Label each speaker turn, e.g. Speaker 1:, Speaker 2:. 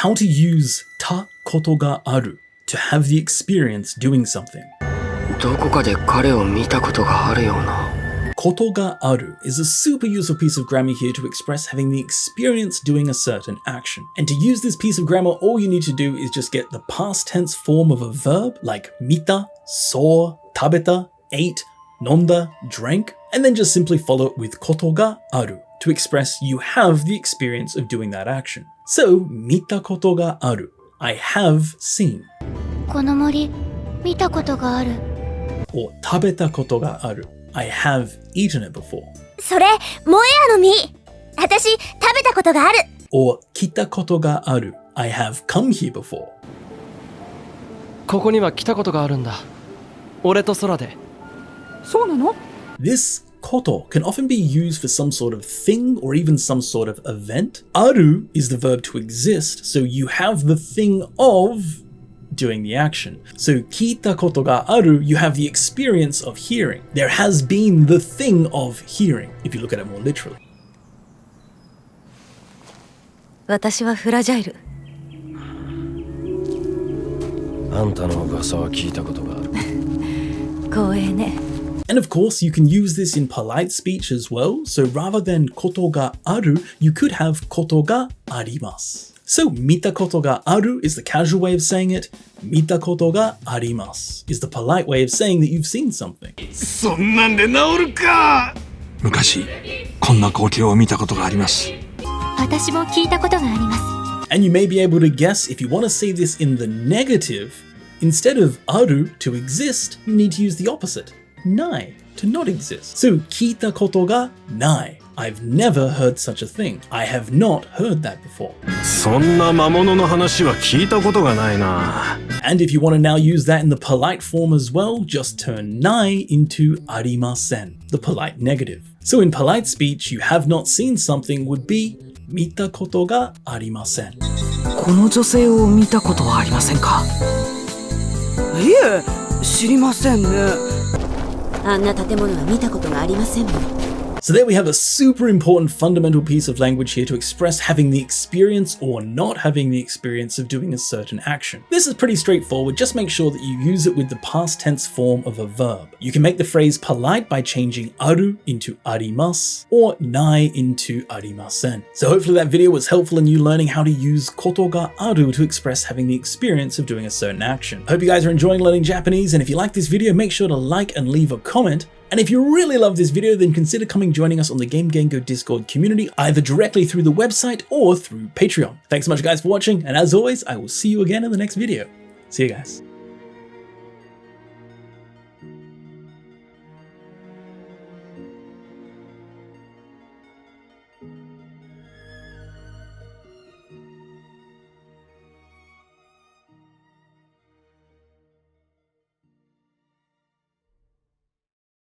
Speaker 1: how to use たことがある to have the experience doing something.
Speaker 2: どこかで彼を見たことがあるような。
Speaker 1: ことがある is a super useful piece of grammar here to express having the experience doing a certain action. And to use this piece of grammar, all you need to do is just get the past tense form of a verb like 見た, saw, 食べた, ate, 飲んだ, drank, and then just simply follow it with ことがある to express you have the experience of doing that action. So, 見たことがある I have seen.
Speaker 3: この森見たことがある
Speaker 1: Or 食べたことがある I have eaten it before.
Speaker 3: それ萌えやの実私食べたことがある
Speaker 1: Or 来たことがある I have come here before.
Speaker 4: ここには来たことがあるんだ。俺と空で。
Speaker 5: そうなの？
Speaker 1: This こと can often be used for some sort of thing or even some sort of event. Aru is the verb to exist, so you have the thing of doing the action. So 聞いたことがある you have the experience of hearing. There has been the thing of hearing, if you look at it more literally.
Speaker 5: 私はフラジャイル。
Speaker 6: あんたの噂は聞いたことがある。
Speaker 5: 光栄ね。
Speaker 1: And of course, you can use this in polite speech as well. So rather than ことがある, you could have ことがあります. So 見たことがある is the casual way of saying it. 見たことがあります is the polite way of saying that you've seen something.
Speaker 7: そんなんで治るか。昔こんな光景を見たことがあります。
Speaker 3: 私も聞いたことがあります
Speaker 1: And you may be able to guess if you want to say this in the negative, instead of ある to exist, you need to use the opposite. ない to not exist. So 聞いたことがない I've never heard such a thing. I have not heard that before.
Speaker 6: そんな魔物の話は聞いたことがないな。
Speaker 1: And if you want to now use that in the polite form as well, just turn ない into ありません, the polite negative. So in polite speech, you have not seen something would be 見たことがありません。
Speaker 8: この女性を見たことはありませんか？いえ、知りませんね。
Speaker 5: あんな建物は見たことがありませんもん。
Speaker 1: So there we have a super important fundamental piece of language here to express having the experience or not having the experience of doing a certain action. This is pretty straightforward, just make sure that you use it with the past tense form of a verb. You can make the phrase polite by changing aru into arimasu or nai into arimasen. So hopefully that video was helpful in you learning how to use koto ga aru to express having the experience of doing a certain action. Hope you guys are enjoying learning Japanese, and if you like this video, make sure to like and leave a comment. And if you really love this video, then consider joining us on the Game Genko Discord community, either directly through the website or through Patreon. Thanks so much guys for watching, and as always, I will see you again in the next video. See you guys.